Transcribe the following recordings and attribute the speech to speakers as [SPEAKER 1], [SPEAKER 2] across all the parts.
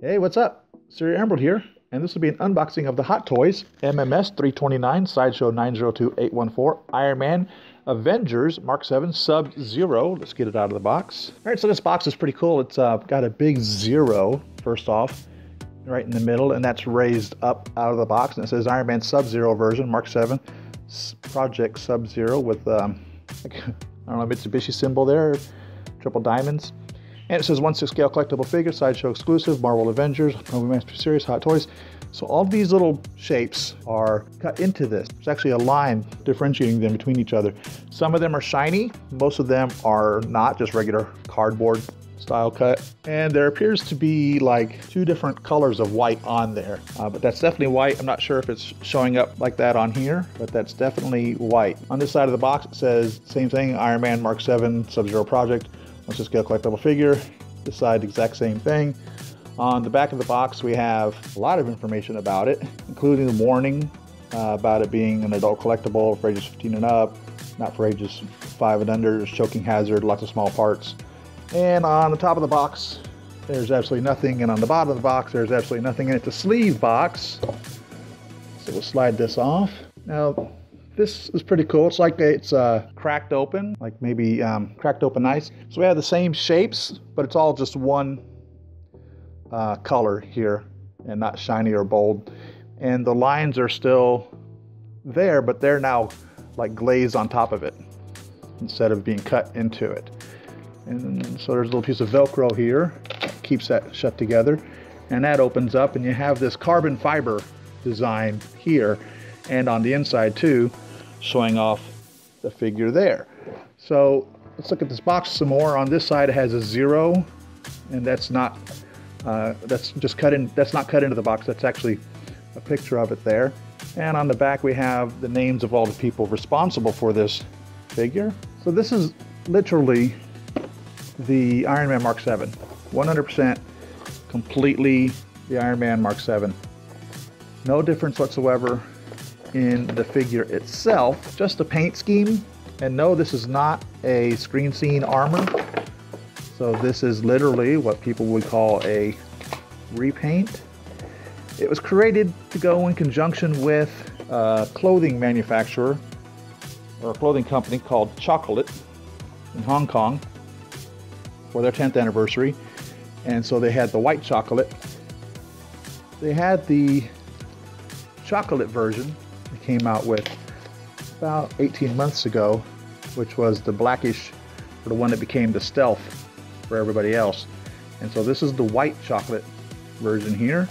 [SPEAKER 1] Hey, what's up? Siri Emerald here, and this will be an unboxing of the Hot Toys MMS 329, Sideshow 902814, Iron Man, Avengers Mark VII, Sub-Zero. Let's get it out of the box. All right, so this box is pretty cool. It's got a big zero, first off, right in the middle, and that's raised up out of the box, and it says Iron Man Sub-Zero version, Mark VII, Project Sub-Zero with, I don't know, Mitsubishi symbol there, triple diamonds. And it says 1/6 scale collectible figure, Sideshow exclusive, Marvel Avengers, Movie Master Series, Hot Toys. So all these little shapes are cut into this. There's actually a line differentiating them between each other. Some of them are shiny, most of them are not, just regular cardboard style cut. And there appears to be like two different colors of white on there, but that's definitely white. I'm not sure if it's showing up like that on here, but that's definitely white. On this side of the box it says same thing, Iron Man Mark VII Sub-Zero Project. 1/6 scale collectible figure. This side, exact same thing. On the back of the box, we have a lot of information about it, including a warning about it being an adult collectible for ages 15 and up, not for ages 5 and under. There's choking hazard, lots of small parts. And on the top of the box, there's absolutely nothing. And on the bottom of the box, there's absolutely nothing. And it's a sleeve box. So we'll slide this off. Now, this is pretty cool. It's like it's cracked open, like maybe cracked open ice. So we have the same shapes, but it's all just one color here and not shiny or bold. And the lines are still there, but they're now like glazed on top of it instead of being cut into it. And so there's a little piece of Velcro here, keeps that shut together. And that opens up and you have this carbon fiber design here and on the inside too, showing off the figure there. So let's look at this box some more. On this side it has a 0, and that's not just cut in. That's not cut into the box. That's actually a picture of it there. And on the back we have the names of all the people responsible for this figure. So this is literally the Iron Man Mark VII, 100% completely the Iron Man Mark VII. No difference whatsoever in the figure itself, just a paint scheme. And no, this is not a screen scene armor. So this is literally what people would call a repaint. It was created to go in conjunction with a clothing manufacturer or a clothing company called Chocoolate in Hong Kong for their 10th anniversary. And so they had the white chocolate. They had the chocolate version they came out with about 18 months ago, which was the blackish, or the one that became the stealth for everybody else. And so this is the white chocolate version here.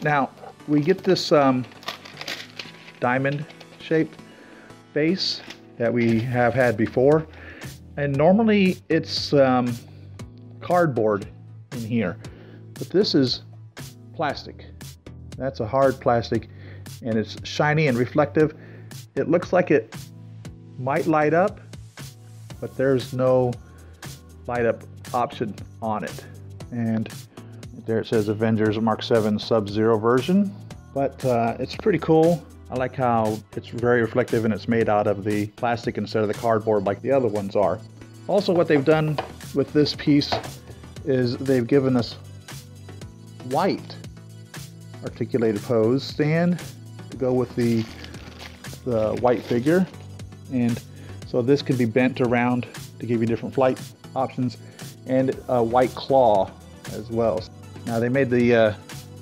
[SPEAKER 1] Now we get this diamond shaped base that we have had before, and normally it's cardboard in here, but this is plastic. That's a hard plastic, and it's shiny and reflective. It looks like it might light up, but there's no light up option on it. And there it says Avengers Mark VII Sub-Zero version, but it's pretty cool. I like how it's very reflective and it's made out of the plastic instead of the cardboard like the other ones are. Also, what they've done with this piece is they've given us white articulated pose stand to go with the white figure, and so this can be bent around to give you different flight options, and a white claw as well. Now they made the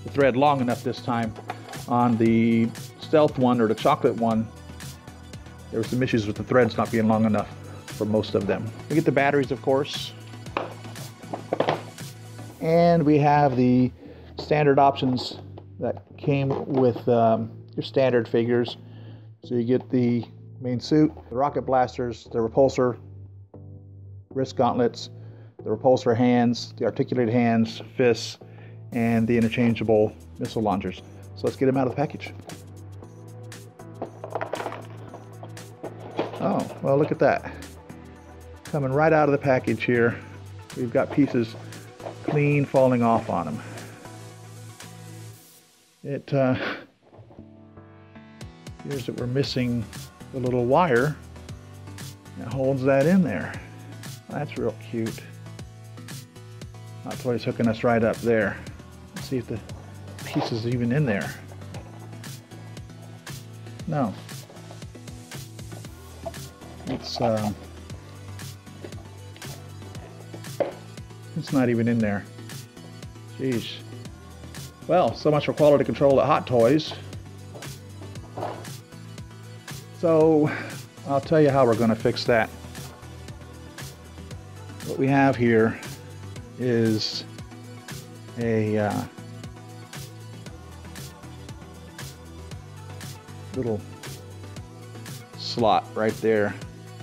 [SPEAKER 1] thread long enough this time. On the stealth one or the chocolate one, there were some issues with the threads not being long enough for most of them. We get the batteries, of course, and we have the standard options that came with your standard figures. So you get the main suit, the rocket blasters, the repulsor, wrist gauntlets, the repulsor hands, the articulated hands, fists, and the interchangeable missile launchers. So let's get them out of the package. Oh, well, look at that. Coming right out of the package here, we've got pieces clean falling off on them. It appears that we're missing the little wire that holds that in there. That's real cute. Hot Toys hooking us right up there. Let's see if the piece is even in there. No. It's not even in there. Jeez. Well, so much for quality control at Hot Toys. So, I'll tell you how we're going to fix that. What we have here is a little slot right there,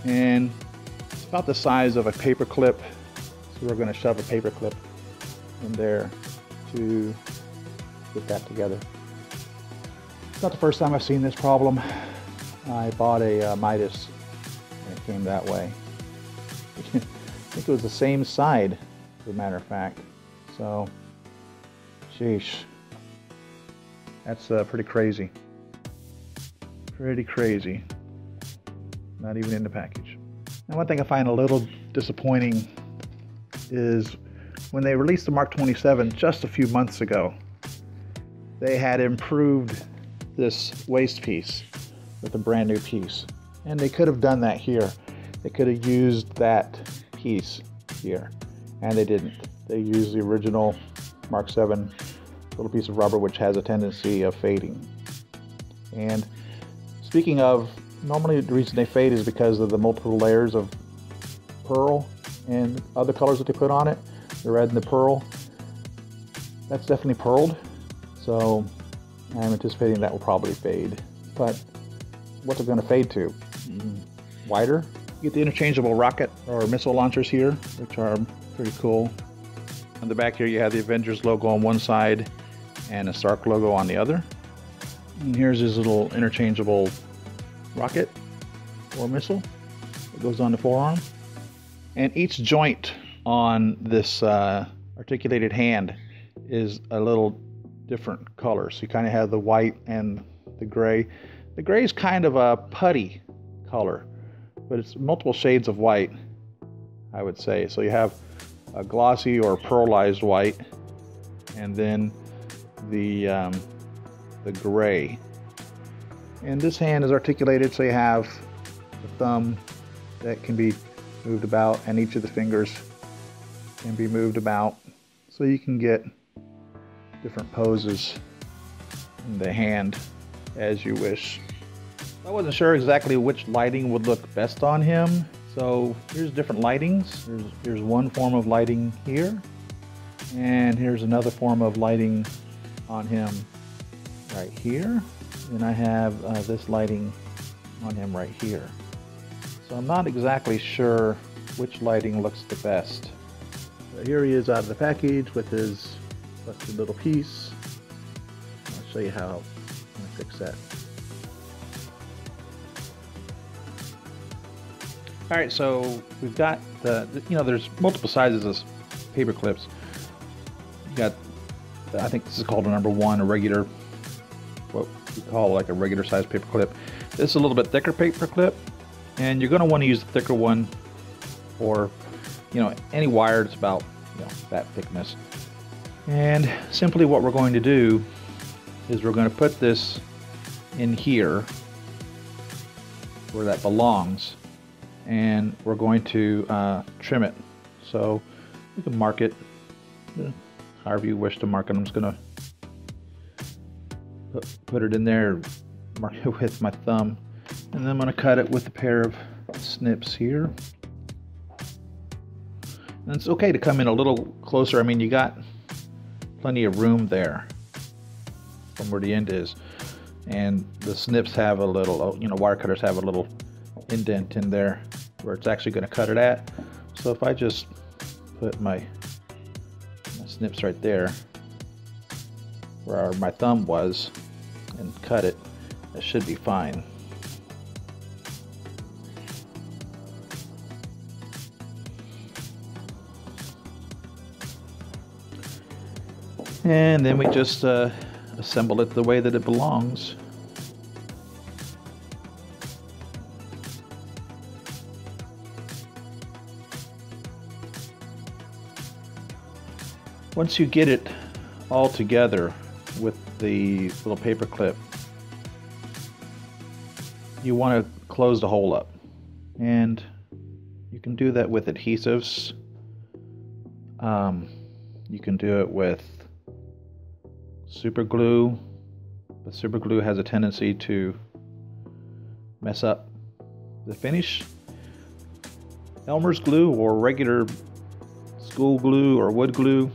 [SPEAKER 1] and it's about the size of a paper clip. So we're going to shove a paper clip in there to get that together. It's not the first time I've seen this problem. I bought a Midas and it came that way. I think it was the same side, as a matter of fact. So, sheesh. That's pretty crazy. Pretty crazy. Not even in the package. Now, one thing I find a little disappointing is when they released the Mark 27 just a few months ago, they had improved this waist piece with a brand new piece. And they could have done that here. They could have used that piece here, and they didn't. They used the original Mark VII little piece of rubber, which has a tendency of fading. And speaking of, normally the reason they fade is because of the multiple layers of pearl and other colors that they put on it, the red and the pearl. That's definitely pearled, so I'm anticipating that will probably fade. But what's it going to fade to? Wider? You get the interchangeable rocket or missile launchers here, which are pretty cool. On the back here you have the Avengers logo on one side and a Stark logo on the other. And here's his little interchangeable rocket or missile that goes on the forearm. And each joint on this articulated hand is a little different color. So you kind of have the white and the gray. The gray is kind of a putty color, but it's multiple shades of white, I would say. So you have a glossy or pearlized white, and then the gray. And this hand is articulated, so you have the thumb that can be moved about, and each of the fingers can be moved about, so you can get different poses in the hand as you wish. I wasn't sure exactly which lighting would look best on him, so here's different lightings. Here's one form of lighting here, and here's another form of lighting on him right here. And I have this lighting on him right here. So I'm not exactly sure which lighting looks the best. So here he is out of the package with his busted little piece. I'll show you how I'm going to fix that. Alright, so we've got there's multiple sizes of paper clips. You got, I think this is called a number 1, a regular, what we call like a regular size paper clip. This is a little bit thicker paper clip, and you're going to want to use the thicker one, or any wire that's about that thickness. And simply what we're going to do is we're going to put this in here where that belongs, and we're going to trim it. So you can mark it however you wish to mark it. I'm just going to put it in there, mark it with my thumb, and then I'm going to cut it with a pair of snips here. And it's okay to come in a little closer. I mean, you got plenty of room there from where the end is, and the snips have a little, wire cutters have a little indent in there where it's actually going to cut it at. So if I just put my snips right there where my thumb was and cut it, that should be fine. And then we just assemble it the way that it belongs. Once you get it all together with the little paper clip, you want to close the hole up, and you can do that with adhesives. You can do it with super glue, but super glue has a tendency to mess up the finish. Elmer's glue or regular school glue or wood glue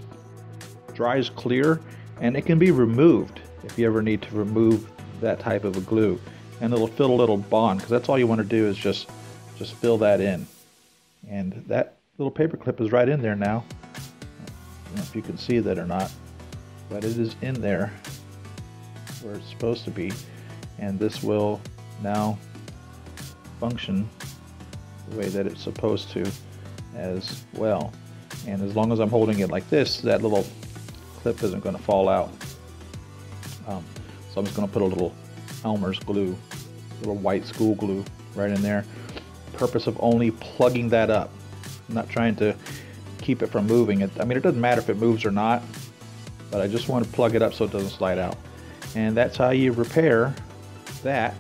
[SPEAKER 1] dries clear, and it can be removed if you ever need to remove that type of a glue, and it'll fill a little bond, because that's all you want to do is just fill that in. And that little paper clip is right in there now. I don't know if you can see that or not, but it is in there where it's supposed to be, and this will now function the way that it's supposed to as well. And as long as I'm holding it like this, that little clip isn't going to fall out. So I'm just going to put a little Elmer's glue, little white school glue right in there. Purpose of only plugging that up. I'm not trying to keep it from moving. I mean, it doesn't matter if it moves or not, but I just want to plug it up so it doesn't slide out. And that's how you repair that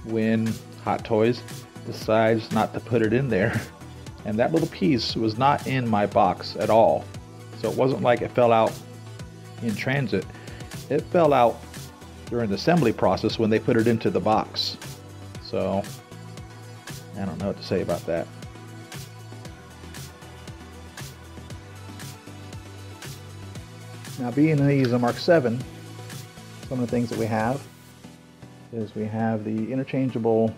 [SPEAKER 1] when Hot Toys decides not to put it in there. And that little piece was not in my box at all. So it wasn't like it fell out in transit. It fell out during the assembly process when they put it into the box. So I don't know what to say about that. Now, being he's a Mark VII, some of the things that we have is we have the interchangeable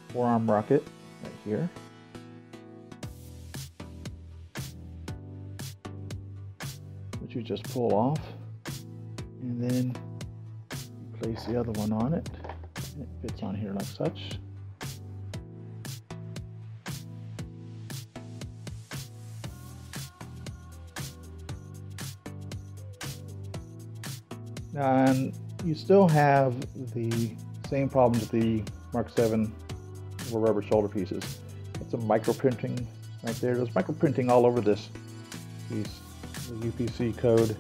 [SPEAKER 1] forearm rocket right here. Which you just pull off, and then you place the other one on it. It fits on here like such. And you still have the same problems with the Mark VII rubber shoulder pieces. It's a micro printing right there. There's micro printing all over this piece. The UPC code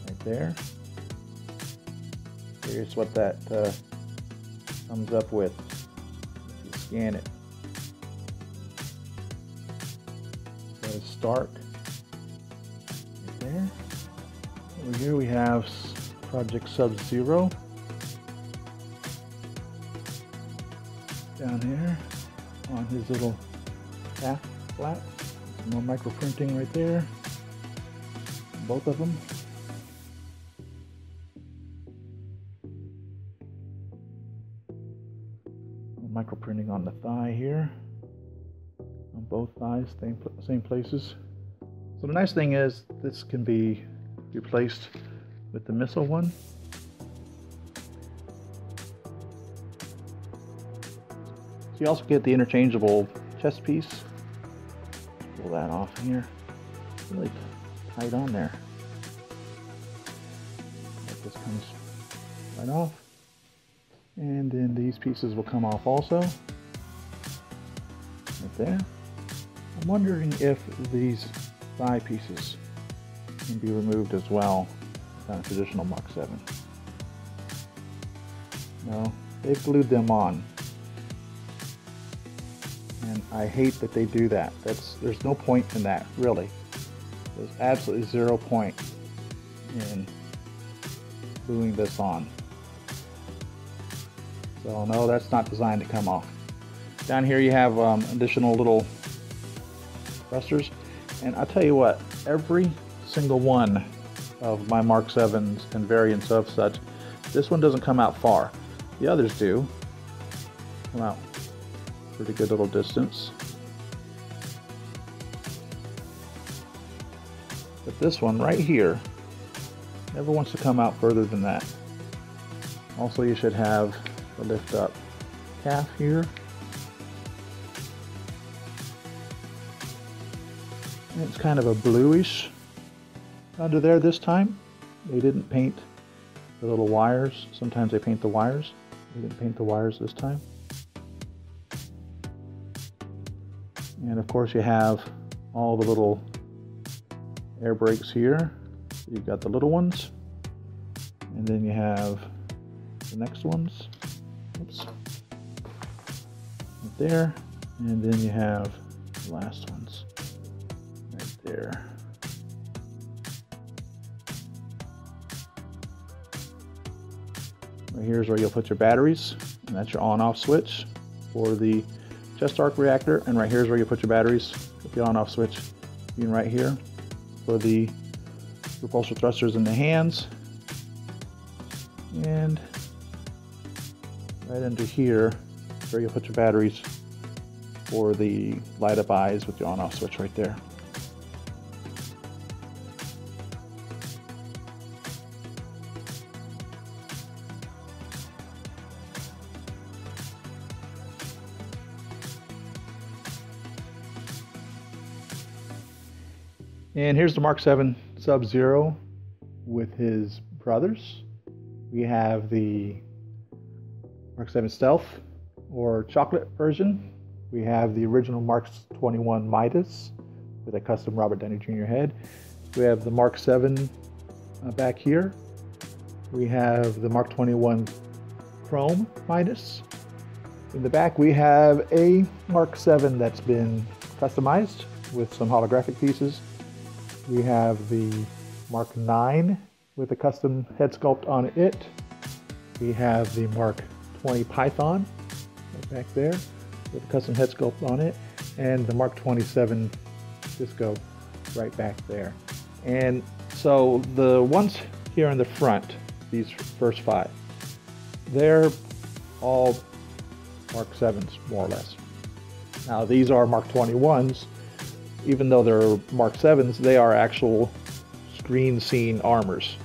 [SPEAKER 1] right there. Here's what that comes up with if you scan it. So start right there. Over here we have Project Sub-Zero. Down here on his little half flat. Some more micro printing right there. Both of them. Micro printing on the thigh here. On both thighs, same places. So the nice thing is this can be replaced with the missile one. So you also get the interchangeable chest piece. Pull that off here. Really tight on there. This comes right off. And then these pieces will come off also. Right there. I'm wondering if these thigh pieces can be removed as well on a traditional Mark VII. No, they've glued them on. And I hate that they do that. There's no point in that, really. There's absolutely zero point in gluing this on. So no, that's not designed to come off. Down here you have additional little thrusters. And I'll tell you what, every single one of my Mark VIIs and variants of such, this one doesn't come out far. The others do. Come out pretty good little distance. But this one right here never wants to come out further than that. Also, you should have the lift up calf here. And it's kind of a bluish under there this time. They didn't paint the little wires. Sometimes they paint the wires. They didn't paint the wires this time. And of course you have all the little air brakes here. You've got the little ones, and then you have the next ones. Oops. Right there, and then you have the last ones right there. Right here's where you'll put your batteries, and that's your on-off switch for the chest arc reactor. And right here's where you put your batteries with the on-off switch being right here for the repulsor thrusters in the hands. And right under here where you'll put your batteries for the light up eyes with the on-off switch right there. And here's the Mark VII Sub-Zero with his brothers. We have the Mark VII Stealth or Chocolate version. We have the original Mark 21 Midas with a custom Robert Downey Jr. head. We have the Mark VII back here. We have the Mark 21 Chrome Midas. In the back we have a Mark VII that's been customized with some holographic pieces. We have the Mark IX with a custom head sculpt on it. We have the Mark 20 Python right back there with a custom head sculpt on it, and the Mark 27 Disco right back there. And so the ones here in the front, these first 5, they're all Mark 7s more or less. Now these are Mark 21s. Even though they're Mark 7s, they are actual screen scene armors.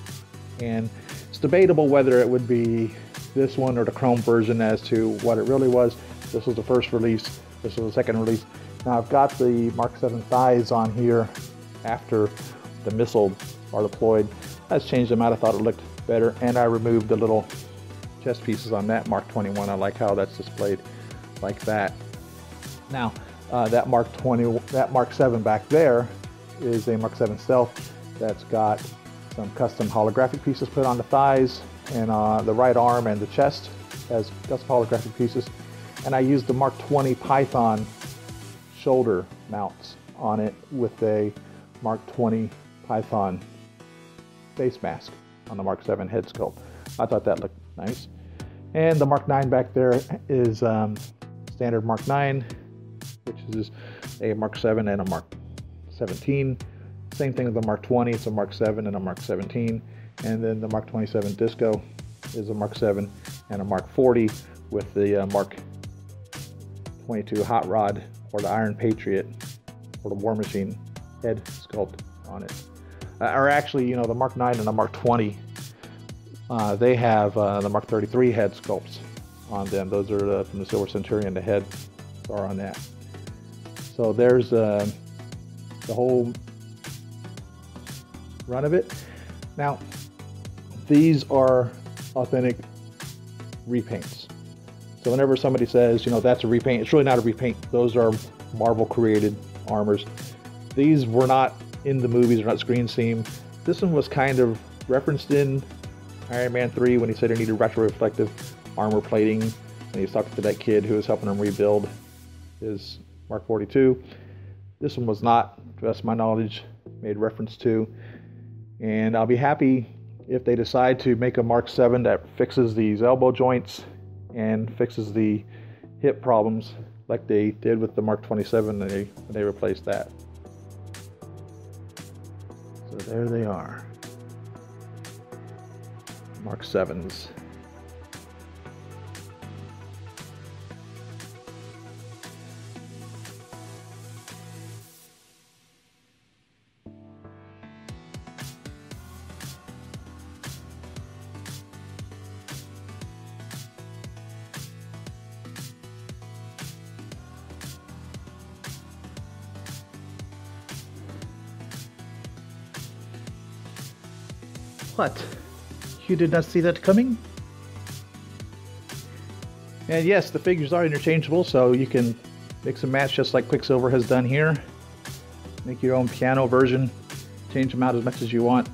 [SPEAKER 1] And it's debatable whether it would be this one or the Chrome version as to what it really was. This was the first release, this was the second release. Now I've got the Mark 7 thighs on here after the missiles are deployed. That's changed them out, I thought it looked better, and I removed the little chest pieces on that Mark 21. I like how that's displayed like that. Now, that Mark 7 back there is a Mark 7 Stealth that's got some custom holographic pieces put on the thighs, and the right arm and the chest has custom holographic pieces. And I used the Mark 20 Python shoulder mounts on it with a Mark 20 Python face mask on the Mark 7 head sculpt. I thought that looked nice. And the Mark 9 back there is standard Mark 9, which is a Mark 7 and a Mark 17. Same thing with the Mark 20, it's a Mark 7 and a Mark 17. And then the Mark 27 Disco is a Mark 7 and a Mark 40 with the Mark 22 Hot Rod or the Iron Patriot or the War Machine head sculpt on it. Or actually, you know, the Mark 9 and the Mark 20, they have the Mark 33 head sculpts on them. Those are from the Silver Centurion, the heads are on that. So there's the whole run of it. Now, these are authentic repaints. So whenever somebody says, you know, that's a repaint, it's really not a repaint. Those are Marvel created armors. These were not in the movies, they're not screen seam. This one was kind of referenced in Iron Man 3 when he said he needed retro-reflective armor plating. And he was talking to that kid who was helping him rebuild his Mark 42. This one was not, to the best of my knowledge, made reference to. And I'll be happy if they decide to make a Mark 7 that fixes these elbow joints and fixes the hip problems like they did with the Mark 27 when they replaced that. So there they are, Mark 7s. What? You did not see that coming? And yes, the figures are interchangeable, so you can mix and match just like Quicksilver has done here. Make your own piano version change them out as much as you want,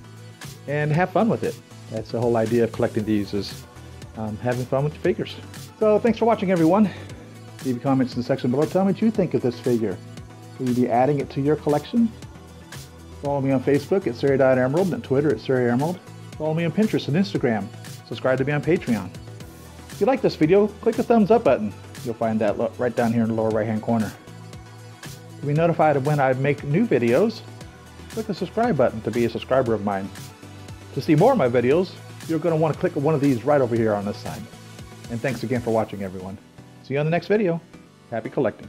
[SPEAKER 1] and have fun with it. That's the whole idea of collecting these, is having fun with your figures. So thanks for watching, everyone. Leave your comments in the section below. Tell me what you think of this figure. Will you be adding it to your collection? Follow me on Facebook at Siri Emerald and Twitter at Siri Emerald. Follow me on Pinterest and Instagram. Subscribe to me on Patreon. If you like this video, click the thumbs up button. You'll find that right down here in the lower right hand corner. To be notified of when I make new videos, click the subscribe button to be a subscriber of mine. To see more of my videos, you're going to want to click one of these right over here on this side. And thanks again for watching, everyone. See you on the next video. Happy collecting.